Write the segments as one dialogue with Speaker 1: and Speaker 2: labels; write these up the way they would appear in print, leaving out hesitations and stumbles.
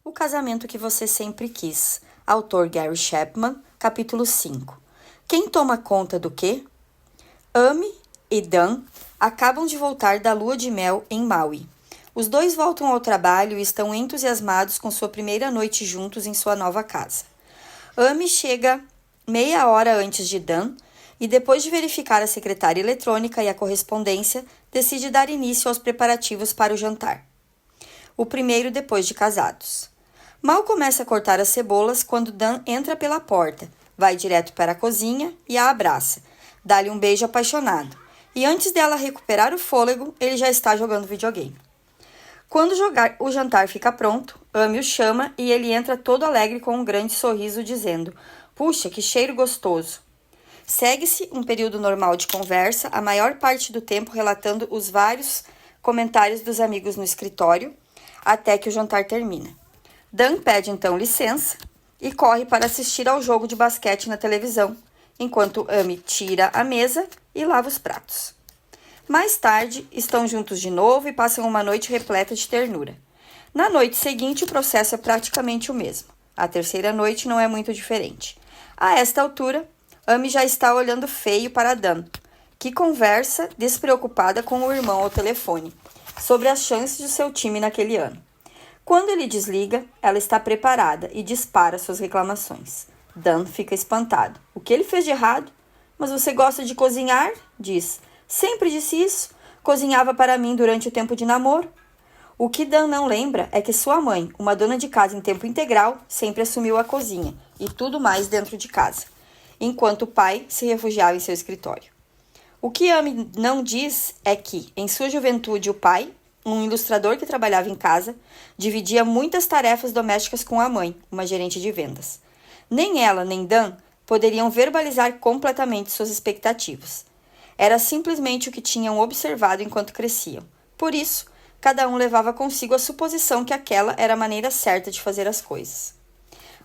Speaker 1: O casamento que você sempre quis. Autor Gary Chapman, capítulo 5. Quem toma conta do quê? Amy e Dan acabam de voltar da lua de mel em Maui. Os dois voltam ao trabalho e estão entusiasmados com sua primeira noite juntos em sua nova casa. Amy chega meia hora antes de Dan e, depois de verificar a secretária eletrônica e a correspondência, decide dar início aos preparativos para o jantar. O primeiro depois de casados. Mal começa a cortar as cebolas quando Dan entra pela porta, vai direto para a cozinha e a abraça, dá-lhe um beijo apaixonado, e antes dela recuperar o fôlego, ele já está jogando videogame. Quando o jantar fica pronto, Amy o chama e ele entra todo alegre com um grande sorriso dizendo: "Puxa, que cheiro gostoso!" Segue-se um período normal de conversa, a maior parte do tempo relatando os vários comentários dos amigos no escritório, até que o jantar termina. Dan pede então licença e corre para assistir ao jogo de basquete na televisão, enquanto Amy tira a mesa e lava os pratos. Mais tarde, estão juntos de novo e passam uma noite repleta de ternura. Na noite seguinte, o processo é praticamente o mesmo. A terceira noite não é muito diferente. A esta altura, Amy já está olhando feio para Dan, que conversa despreocupada com o irmão ao telefone sobre as chances de seu time naquele ano. Quando ele desliga, ela está preparada e dispara suas reclamações. Dan fica espantado. O que ele fez de errado? Mas você gosta de cozinhar? Diz. Sempre disse isso. Cozinhava para mim durante o tempo de namoro. O que Dan não lembra é que sua mãe, uma dona de casa em tempo integral, sempre assumiu a cozinha e tudo mais dentro de casa, enquanto o pai se refugiava em seu escritório. O que Amy não diz é que, em sua juventude, o pai, um ilustrador que trabalhava em casa, dividia muitas tarefas domésticas com a mãe, uma gerente de vendas. Nem ela, nem Dan poderiam verbalizar completamente suas expectativas. Era simplesmente o que tinham observado enquanto cresciam. Por isso, cada um levava consigo a suposição que aquela era a maneira certa de fazer as coisas.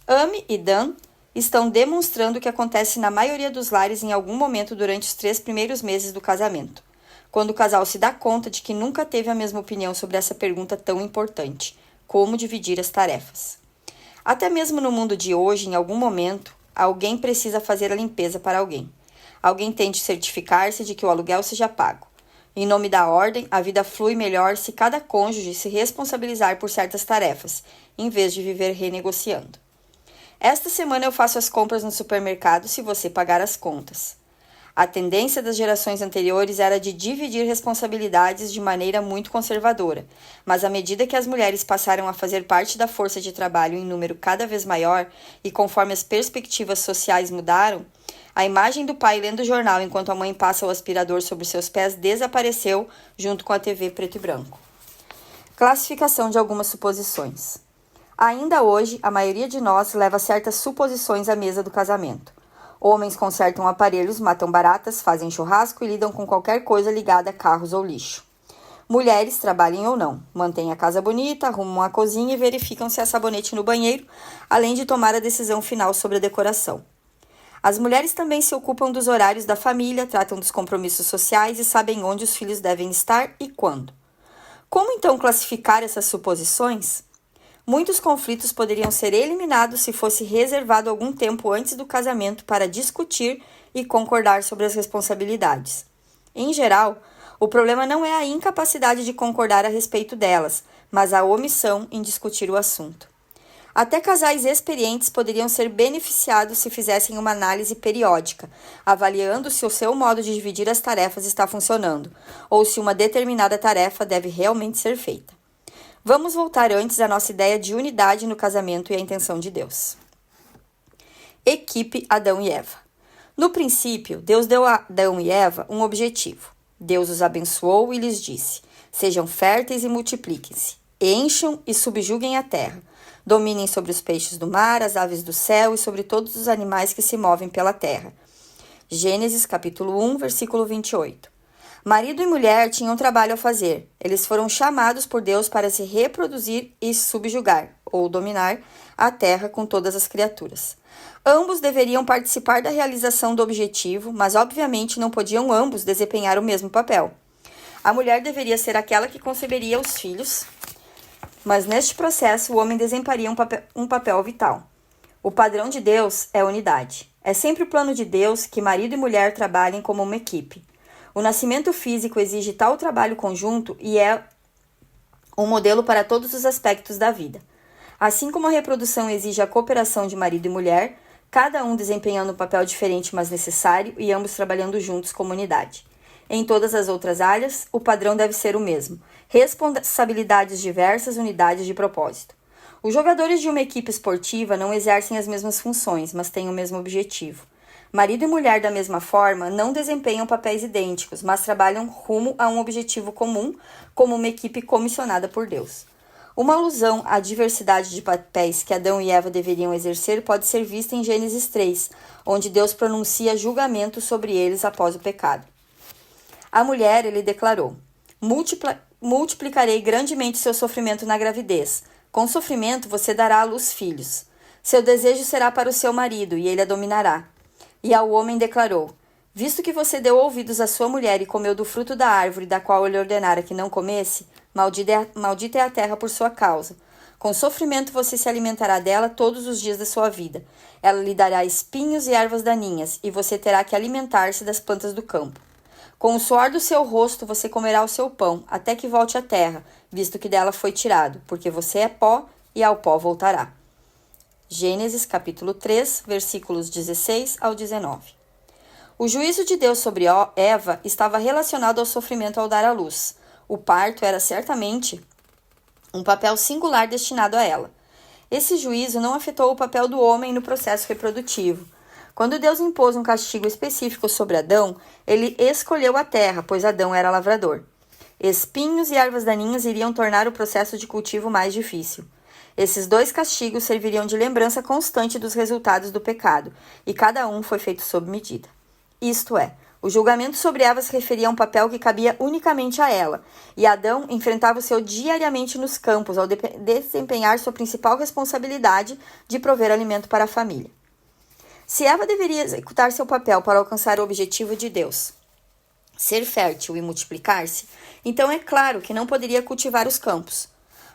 Speaker 1: Amy e Dan estão demonstrando o que acontece na maioria dos lares em algum momento durante os 3 primeiros meses do casamento, quando o casal se dá conta de que nunca teve a mesma opinião sobre essa pergunta tão importante: como dividir as tarefas. Até mesmo no mundo de hoje, em algum momento, alguém precisa fazer a limpeza para alguém. Alguém tem de certificar-se de que o aluguel seja pago. Em nome da ordem, a vida flui melhor se cada cônjuge se responsabilizar por certas tarefas, em vez de viver renegociando. Esta semana eu faço as compras no supermercado se você pagar as contas. A tendência das gerações anteriores era de dividir responsabilidades de maneira muito conservadora, mas à medida que as mulheres passaram a fazer parte da força de trabalho em número cada vez maior e conforme as perspectivas sociais mudaram, a imagem do pai lendo o jornal enquanto a mãe passa o aspirador sobre seus pés desapareceu junto com a TV preto e branco. Classificação de algumas suposições. Ainda hoje, a maioria de nós leva certas suposições à mesa do casamento. Homens consertam aparelhos, matam baratas, fazem churrasco e lidam com qualquer coisa ligada a carros ou lixo. Mulheres, trabalhem ou não, mantêm a casa bonita, arrumam a cozinha e verificam se há sabonete no banheiro, além de tomar a decisão final sobre a decoração. As mulheres também se ocupam dos horários da família, tratam dos compromissos sociais e sabem onde os filhos devem estar e quando. Como então classificar essas suposições? Muitos conflitos poderiam ser eliminados se fosse reservado algum tempo antes do casamento para discutir e concordar sobre as responsabilidades. Em geral, o problema não é a incapacidade de concordar a respeito delas, mas a omissão em discutir o assunto. Até casais experientes poderiam ser beneficiados se fizessem uma análise periódica, avaliando se o seu modo de dividir as tarefas está funcionando, ou se uma determinada tarefa deve realmente ser feita. Vamos voltar antes à nossa ideia de unidade no casamento e à intenção de Deus. Equipe Adão e Eva. No princípio, Deus deu a Adão e Eva um objetivo. Deus os abençoou e lhes disse: sejam férteis e multipliquem-se, encham e subjuguem a terra, dominem sobre os peixes do mar, as aves do céu e sobre todos os animais que se movem pela terra. Gênesis capítulo 1, versículo 28. Marido e mulher tinham trabalho a fazer. Eles foram chamados por Deus para se reproduzir e subjugar, ou dominar, a terra com todas as criaturas. Ambos deveriam participar da realização do objetivo, mas obviamente não podiam ambos desempenhar o mesmo papel. A mulher deveria ser aquela que conceberia os filhos mas neste processo o homem desempenharia um papel vital. O padrão de Deus é unidade. É sempre o plano de Deus que marido e mulher trabalhem como uma equipe. O nascimento físico exige tal trabalho conjunto e é um modelo para todos os aspectos da vida. Assim como a reprodução exige a cooperação de marido e mulher, cada um desempenhando um papel diferente, mas necessário, e ambos trabalhando juntos como unidade. Em todas as outras áreas, o padrão deve ser o mesmo. Responsabilidades diversas, unidades de propósito. Os jogadores de uma equipe esportiva não exercem as mesmas funções, mas têm o mesmo objetivo. Marido e mulher, da mesma forma, não desempenham papéis idênticos, mas trabalham rumo a um objetivo comum, como uma equipe comissionada por Deus. Uma alusão à diversidade de papéis que Adão e Eva deveriam exercer pode ser vista em Gênesis 3, onde Deus pronuncia julgamento sobre eles após o pecado. A mulher, ele declarou: multiplicarei grandemente seu sofrimento na gravidez. Com sofrimento você dará à luz filhos. Seu desejo será para o seu marido, e ele a dominará. E ao homem declarou: visto que você deu ouvidos à sua mulher e comeu do fruto da árvore da qual ele ordenara que não comesse, maldita é a terra por sua causa. Com sofrimento você se alimentará dela todos os dias da sua vida. Ela lhe dará espinhos e ervas daninhas, e você terá que alimentar-se das plantas do campo. Com o suor do seu rosto você comerá o seu pão, até que volte à terra, visto que dela foi tirado, porque você é pó e ao pó voltará. Gênesis capítulo 3, versículos 16 ao 19. O juízo de Deus sobre Eva estava relacionado ao sofrimento ao dar à luz. O parto era certamente um papel singular destinado a ela. Esse juízo não afetou o papel do homem no processo reprodutivo. Quando Deus impôs um castigo específico sobre Adão, ele escolheu a terra, pois Adão era lavrador. Espinhos e ervas daninhas iriam tornar o processo de cultivo mais difícil. Esses dois castigos serviriam de lembrança constante dos resultados do pecado, e cada um foi feito sob medida. Isto é, o julgamento sobre Eva se referia a um papel que cabia unicamente a ela, e Adão enfrentava o seu diariamente nos campos ao desempenhar sua principal responsabilidade de prover alimento para a família. Se Eva deveria executar seu papel para alcançar o objetivo de Deus, ser fértil e multiplicar-se, então é claro que não poderia cultivar os campos.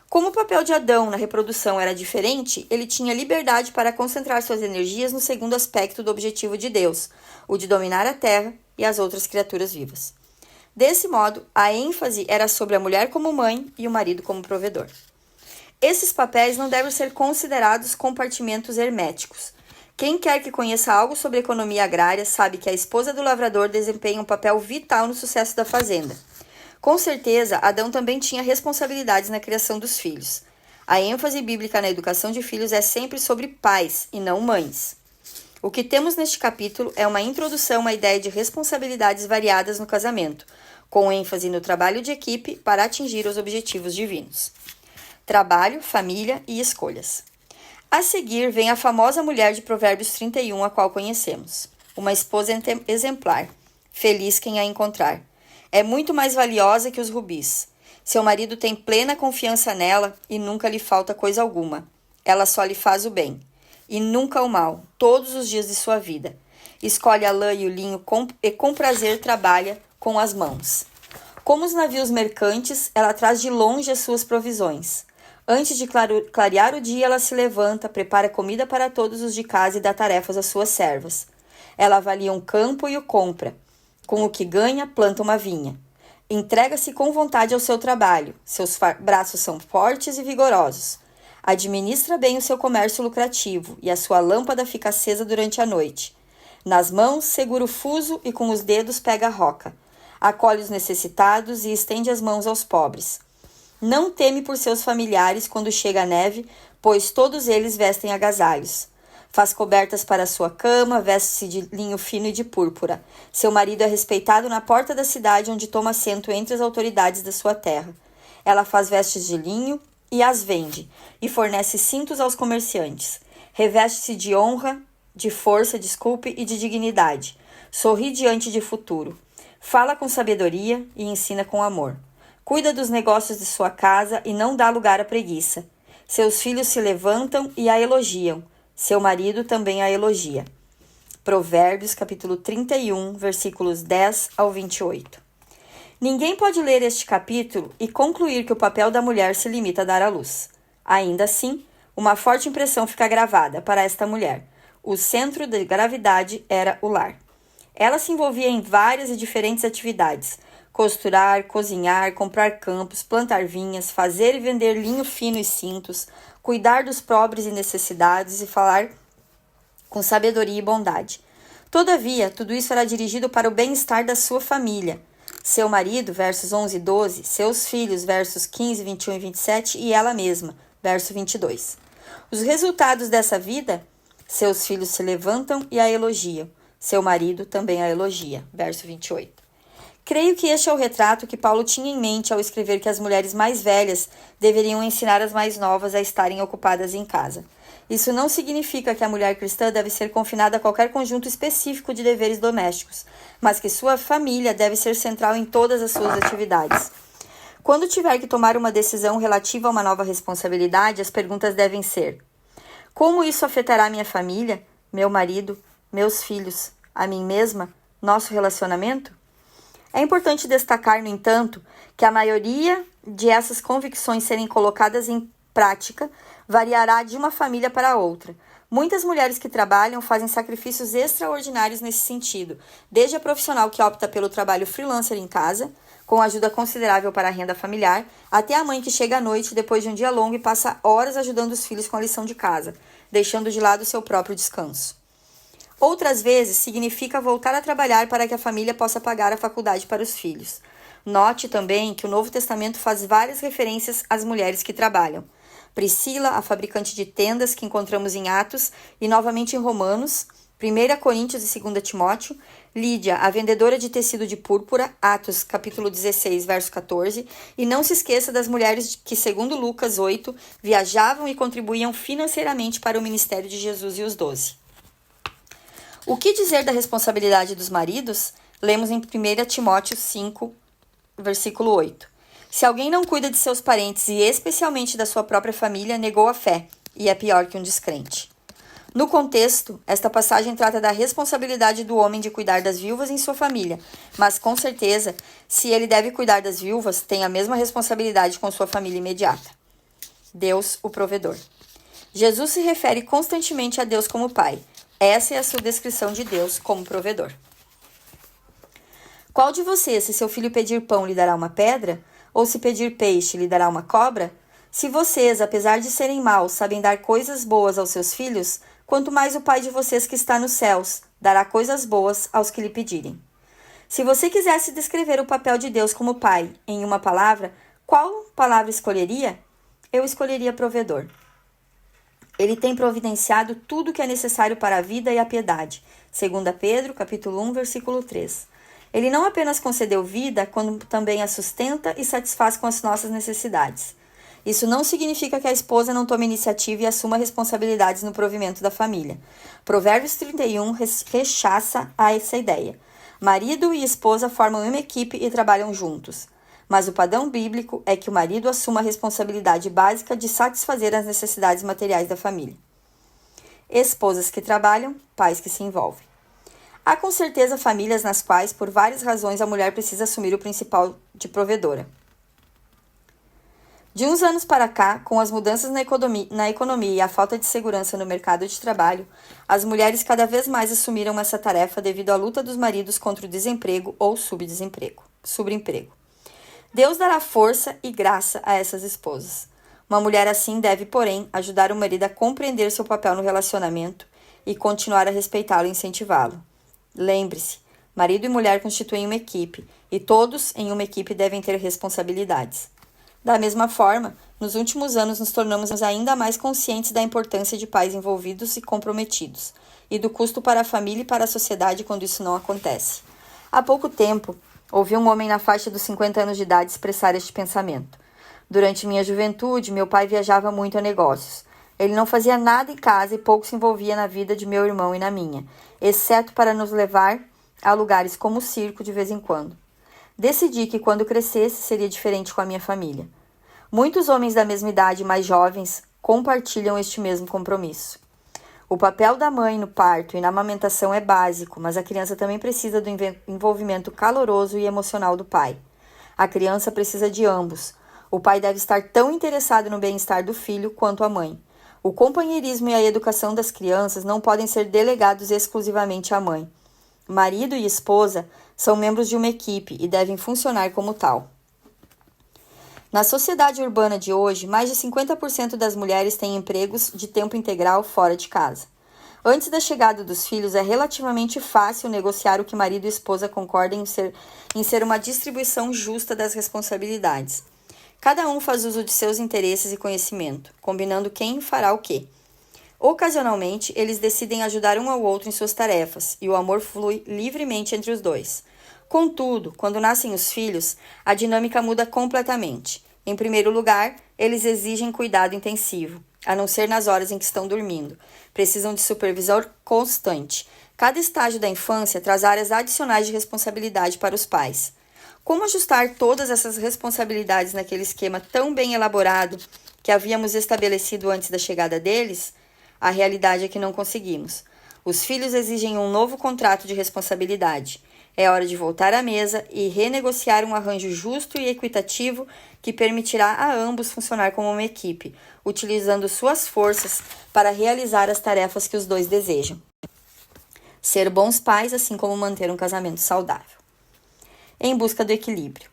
Speaker 1: Como o papel de Adão na reprodução era diferente, ele tinha liberdade para concentrar suas energias no segundo aspecto do objetivo de Deus, o de dominar a terra e as outras criaturas vivas. Desse modo, a ênfase era sobre a mulher como mãe e o marido como provedor. Esses papéis não devem ser considerados compartimentos herméticos. Quem quer que conheça algo sobre economia agrária sabe que a esposa do lavrador desempenha um papel vital no sucesso da fazenda. Com certeza, Adão também tinha responsabilidades na criação dos filhos. A ênfase bíblica na educação de filhos é sempre sobre pais e não mães. O que temos neste capítulo é uma introdução à ideia de responsabilidades variadas no casamento, com ênfase no trabalho de equipe para atingir os objetivos divinos. Trabalho, família e escolhas. A seguir vem a famosa mulher de Provérbios 31, a qual conhecemos. Uma esposa exemplar. Feliz quem a encontrar. É muito mais valiosa que os rubis. Seu marido tem plena confiança nela e nunca lhe falta coisa alguma. Ela só lhe faz o bem. E nunca o mal, todos os dias de sua vida. Escolhe a lã e o linho e com prazer trabalha com as mãos. Como os navios mercantes, ela traz de longe as suas provisões. Antes de clarear o dia, ela se levanta, prepara comida para todos os de casa e dá tarefas às suas servas. Ela avalia um campo e o compra. Com o que ganha, planta uma vinha. Entrega-se com vontade ao seu trabalho. Seus braços são fortes e vigorosos. Administra bem o seu comércio lucrativo e a sua lâmpada fica acesa durante a noite. Nas mãos, segura o fuso e com os dedos pega a roca. Acolhe os necessitados e estende as mãos aos pobres. Não teme por seus familiares quando chega a neve, pois todos eles vestem agasalhos. Faz cobertas para sua cama, veste-se de linho fino e de púrpura. Seu marido é respeitado na porta da cidade, onde toma assento entre as autoridades da sua terra. Ela faz vestes de linho e as vende, e fornece cintos aos comerciantes. Reveste-se de honra, de força, e de dignidade. Sorri diante de futuro. Fala com sabedoria e ensina com amor. Cuida dos negócios de sua casa e não dá lugar à preguiça. Seus filhos se levantam e a elogiam. Seu marido também a elogia. Provérbios, capítulo 31, versículos 10 ao 28. Ninguém pode ler este capítulo e concluir que o papel da mulher se limita a dar à luz. Ainda assim, uma forte impressão fica gravada para esta mulher. O centro de gravidade era o lar. Ela se envolvia em várias e diferentes atividades: costurar, cozinhar, comprar campos, plantar vinhas, fazer e vender linho fino e cintos, cuidar dos pobres e necessitados e falar com sabedoria e bondade. Todavia, tudo isso era dirigido para o bem-estar da sua família. Seu marido, versos 11 e 12, seus filhos, versos 15, 21 e 27, e ela mesma, verso 22. Os resultados dessa vida: seus filhos se levantam e a elogiam. Seu marido também a elogia, verso 28. Creio que este é o retrato que Paulo tinha em mente ao escrever que as mulheres mais velhas deveriam ensinar as mais novas a estarem ocupadas em casa. Isso não significa que a mulher cristã deve ser confinada a qualquer conjunto específico de deveres domésticos, mas que sua família deve ser central em todas as suas atividades. Quando tiver que tomar uma decisão relativa a uma nova responsabilidade, as perguntas devem ser: como isso afetará minha família, meu marido, meus filhos, a mim mesma, nosso relacionamento? É importante destacar, no entanto, que a maioria de essas convicções serem colocadas em prática variará de uma família para outra. Muitas mulheres que trabalham fazem sacrifícios extraordinários nesse sentido, desde a profissional que opta pelo trabalho freelancer em casa, com ajuda considerável para a renda familiar, até a mãe que chega à noite depois de um dia longo e passa horas ajudando os filhos com a lição de casa, deixando de lado seu próprio descanso. Outras vezes, significa voltar a trabalhar para que a família possa pagar a faculdade para os filhos. Note também que o Novo Testamento faz várias referências às mulheres que trabalham. Priscila, a fabricante de tendas que encontramos em Atos e novamente em Romanos, 1 Coríntios e 2 Timóteo. Lídia, a vendedora de tecido de púrpura, Atos capítulo 16, verso 14. E não se esqueça das mulheres que, segundo Lucas 8, viajavam e contribuíam financeiramente para o ministério de Jesus e os 12. O que dizer da responsabilidade dos maridos? Lemos em 1 Timóteo 5, versículo 8. Se alguém não cuida de seus parentes e especialmente da sua própria família, negou a fé e é pior que um descrente. No contexto, esta passagem trata da responsabilidade do homem de cuidar das viúvas em sua família, mas com certeza, se ele deve cuidar das viúvas, tem a mesma responsabilidade com sua família imediata. Deus, o provedor. Jesus se refere constantemente a Deus como Pai. Essa é a sua descrição de Deus como provedor. Qual de vocês, se seu filho pedir pão, lhe dará uma pedra? Ou se pedir peixe, lhe dará uma cobra? Se vocês, apesar de serem maus, sabem dar coisas boas aos seus filhos, quanto mais o Pai de vocês que está nos céus dará coisas boas aos que lhe pedirem. Se você quisesse descrever o papel de Deus como Pai em uma palavra, qual palavra escolheria? Eu escolheria provedor. Ele tem providenciado tudo o que é necessário para a vida e a piedade. 2 Pedro, capítulo 1, versículo 3. Ele não apenas concedeu vida, como também a sustenta e satisfaz com as nossas necessidades. Isso não significa que a esposa não tome iniciativa e assuma responsabilidades no provimento da família. Provérbios 31 rechaça essa ideia. Marido e esposa formam uma equipe e trabalham juntos. Mas o padrão bíblico é que o marido assuma a responsabilidade básica de satisfazer as necessidades materiais da família. Esposas que trabalham, pais que se envolvem. Há com certeza famílias nas quais, por várias razões, a mulher precisa assumir o principal de provedora. De uns anos para cá, com as mudanças na economia e a falta de segurança no mercado de trabalho, as mulheres cada vez mais assumiram essa tarefa devido à luta dos maridos contra o desemprego ou subemprego. Deus dará força e graça a essas esposas. Uma mulher assim deve, porém, ajudar o marido a compreender seu papel no relacionamento e continuar a respeitá-lo e incentivá-lo. Lembre-se, marido e mulher constituem uma equipe e todos em uma equipe devem ter responsabilidades. Da mesma forma, nos últimos anos nos tornamos ainda mais conscientes da importância de pais envolvidos e comprometidos e do custo para a família e para a sociedade quando isso não acontece. Há pouco tempo, ouvi um homem na faixa dos 50 anos de idade expressar este pensamento. Durante minha juventude, meu pai viajava muito a negócios. Ele não fazia nada em casa e pouco se envolvia na vida de meu irmão e na minha, exceto para nos levar a lugares como o circo de vez em quando. Decidi que quando crescesse seria diferente com a minha família. Muitos homens da mesma idade, mais jovens, compartilham este mesmo compromisso. O papel da mãe no parto e na amamentação é básico, mas a criança também precisa do envolvimento caloroso e emocional do pai. A criança precisa de ambos. O pai deve estar tão interessado no bem-estar do filho quanto a mãe. O companheirismo e a educação das crianças não podem ser delegados exclusivamente à mãe. Marido e esposa são membros de uma equipe e devem funcionar como tal. Na sociedade urbana de hoje, mais de 50% das mulheres têm empregos de tempo integral fora de casa. Antes da chegada dos filhos, é relativamente fácil negociar o que marido e esposa concordam em ser uma distribuição justa das responsabilidades. Cada um faz uso de seus interesses e conhecimento, combinando quem fará o quê. Ocasionalmente, eles decidem ajudar um ao outro em suas tarefas, e o amor flui livremente entre os dois. Contudo, quando nascem os filhos, a dinâmica muda completamente. Em primeiro lugar, eles exigem cuidado intensivo, a não ser nas horas em que estão dormindo. Precisam de supervisão constante. Cada estágio da infância traz áreas adicionais de responsabilidade para os pais. Como ajustar todas essas responsabilidades naquele esquema tão bem elaborado que havíamos estabelecido antes da chegada deles? A realidade é que não conseguimos. Os filhos exigem um novo contrato de responsabilidade. É hora de voltar à mesa e renegociar um arranjo justo e equitativo que permitirá a ambos funcionar como uma equipe, utilizando suas forças para realizar as tarefas que os dois desejam. Ser bons pais, assim como manter um casamento saudável. Em busca do equilíbrio.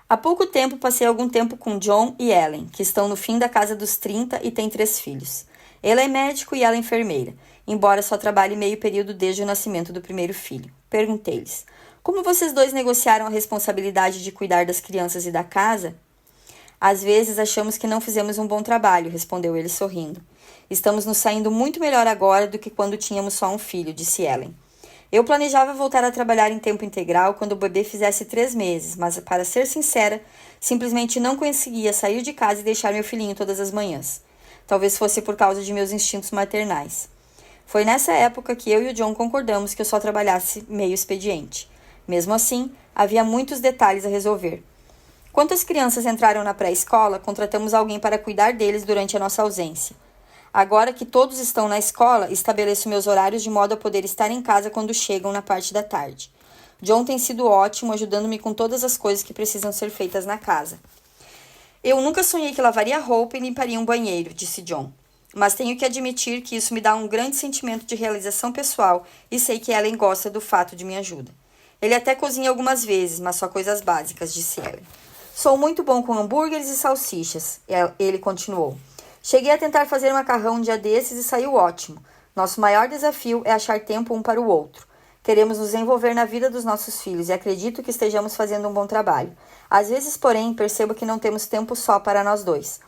Speaker 1: Há pouco tempo passei algum tempo com John e Ellen, que estão no fim da casa dos 30 e têm 3 filhos. Ele é médico e ela enfermeira, embora só trabalhe meio período desde o nascimento do primeiro filho. Perguntei-lhes: como vocês dois negociaram a responsabilidade de cuidar das crianças e da casa? Às vezes achamos que não fizemos um bom trabalho, respondeu ele sorrindo. Estamos nos saindo muito melhor agora do que quando tínhamos só um filho, disse Ellen. Eu planejava voltar a trabalhar em tempo integral quando o bebê fizesse 3 meses, mas, para ser sincera, simplesmente não conseguia sair de casa e deixar meu filhinho todas as manhãs. Talvez fosse por causa de meus instintos maternais. Foi nessa época que eu e o John concordamos que eu só trabalhasse meio expediente. Mesmo assim, havia muitos detalhes a resolver. Quando as crianças entraram na pré-escola, contratamos alguém para cuidar deles durante a nossa ausência. Agora que todos estão na escola, estabeleço meus horários de modo a poder estar em casa quando chegam na parte da tarde. John tem sido ótimo, ajudando-me com todas as coisas que precisam ser feitas na casa. Eu nunca sonhei que lavaria roupa e limparia um banheiro, disse John. Mas tenho que admitir que isso me dá um grande sentimento de realização pessoal e sei que Ellen gosta do fato de minha ajuda. Ele até cozinha algumas vezes, mas só coisas básicas, disse Ellen. Sou muito bom com hambúrgueres e salsichas, ele continuou. Cheguei a tentar fazer macarrão um dia desses e saiu ótimo. Nosso maior desafio é achar tempo um para o outro. Queremos nos envolver na vida dos nossos filhos e acredito que estejamos fazendo um bom trabalho. Às vezes, porém, percebo que não temos tempo só para nós dois.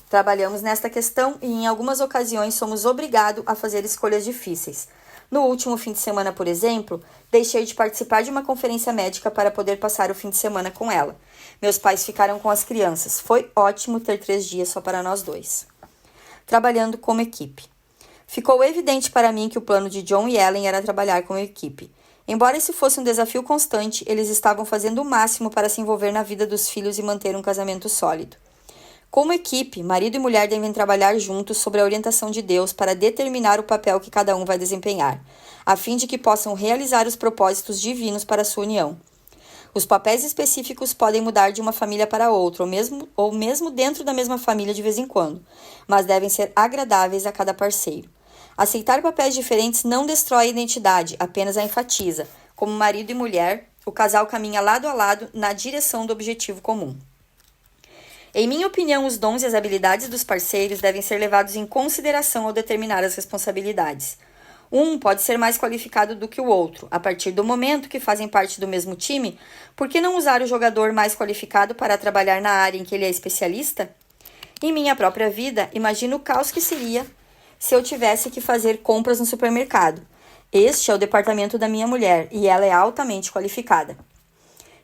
Speaker 1: Trabalhamos nesta questão e, em algumas ocasiões, somos obrigados a fazer escolhas difíceis. No último fim de semana, por exemplo, deixei de participar de uma conferência médica para poder passar o fim de semana com ela. Meus pais ficaram com as crianças. Foi ótimo ter 3 dias só para nós dois. Trabalhando como equipe. Ficou evidente para mim que o plano de John e Ellen era trabalhar como equipe. Embora esse fosse um desafio constante, eles estavam fazendo o máximo para se envolver na vida dos filhos e manter um casamento sólido. Como equipe, marido e mulher devem trabalhar juntos sob a orientação de Deus para determinar o papel que cada um vai desempenhar, a fim de que possam realizar os propósitos divinos para a sua união. Os papéis específicos podem mudar de uma família para outra, ou mesmo dentro da mesma família de vez em quando, mas devem ser agradáveis a cada parceiro. Aceitar papéis diferentes não destrói a identidade, apenas a enfatiza. Como marido e mulher, o casal caminha lado a lado na direção do objetivo comum. Em minha opinião, os dons e as habilidades dos parceiros devem ser levados em consideração ao determinar as responsabilidades. Um pode ser mais qualificado do que o outro. A partir do momento que fazem parte do mesmo time, por que não usar o jogador mais qualificado para trabalhar na área em que ele é especialista? Em minha própria vida, imagino o caos que seria se eu tivesse que fazer compras no supermercado. Este é o departamento da minha mulher e ela é altamente qualificada.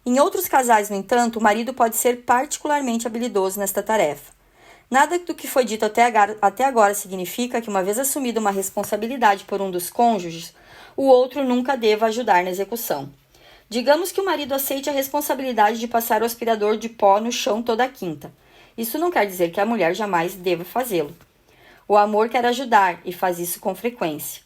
Speaker 1: Em outros casais, no entanto, o marido pode ser particularmente habilidoso nesta tarefa. Nada do que foi dito até agora significa que, uma vez assumida uma responsabilidade por um dos cônjuges, o outro nunca deva ajudar na execução. Digamos que o marido aceite a responsabilidade de passar o aspirador de pó no chão toda a quinta. Isso não quer dizer que a mulher jamais deva fazê-lo. O amor quer ajudar e faz isso com frequência.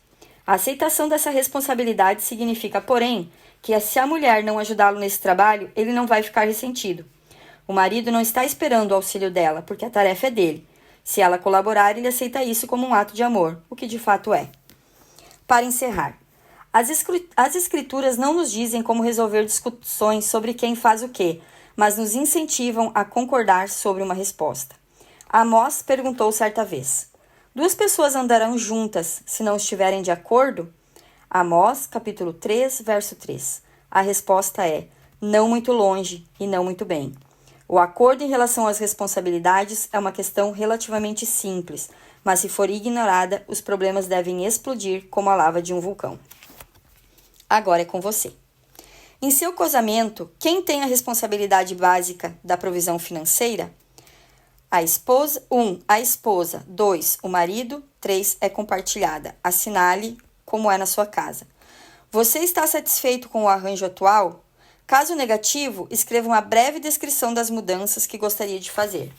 Speaker 1: A aceitação dessa responsabilidade significa, porém, que se a mulher não ajudá-lo nesse trabalho, ele não vai ficar ressentido. O marido não está esperando o auxílio dela, porque a tarefa é dele. Se ela colaborar, ele aceita isso como um ato de amor, o que de fato é. Para encerrar, as escrituras não nos dizem como resolver discussões sobre quem faz o quê, mas nos incentivam a concordar sobre uma resposta. Amós perguntou certa vez: 2 pessoas andarão juntas se não estiverem de acordo? Amós, capítulo 3, verso 3. A resposta é: não muito longe e não muito bem. O acordo em relação às responsabilidades é uma questão relativamente simples, mas se for ignorada, os problemas devem explodir como a lava de um vulcão. Agora é com você. Em seu casamento, quem tem a responsabilidade básica da provisão financeira? A esposa. 1. A esposa. 2. O marido. 3. É compartilhada. Assinale como é na sua casa. Você está satisfeito com o arranjo atual? Caso negativo, escreva uma breve descrição das mudanças que gostaria de fazer.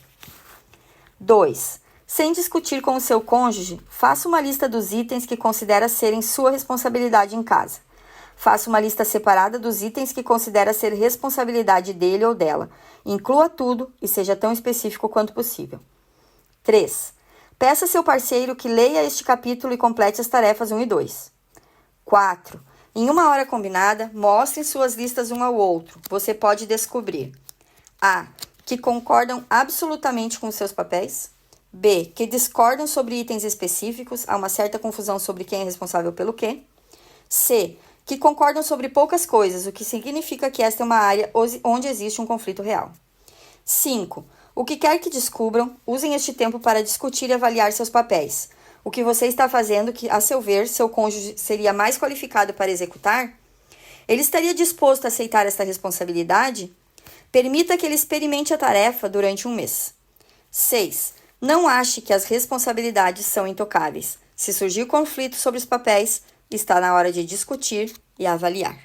Speaker 1: 2. Sem discutir com o seu cônjuge, faça uma lista dos itens que considera serem sua responsabilidade em casa. Faça uma lista separada dos itens que considera ser responsabilidade dele ou dela. Inclua tudo e seja tão específico quanto possível. 3. Peça a seu parceiro que leia este capítulo e complete as tarefas 1 e 2. 4. Em uma hora combinada, mostrem suas listas um ao outro. Você pode descobrir: A. Que concordam absolutamente com seus papéis. B. Que discordam sobre itens específicos. Há uma certa confusão sobre quem é responsável pelo quê. C. Que concordam sobre poucas coisas, o que significa que esta é uma área onde existe um conflito real. 5. O que quer que descubram, usem este tempo para discutir e avaliar seus papéis. O que você está fazendo que, a seu ver, seu cônjuge seria mais qualificado para executar? Ele estaria disposto a aceitar esta responsabilidade? Permita que ele experimente a tarefa durante um mês. 6. Não ache que as responsabilidades são intocáveis. Se surgir conflito sobre os papéis, está na hora de discutir e avaliar.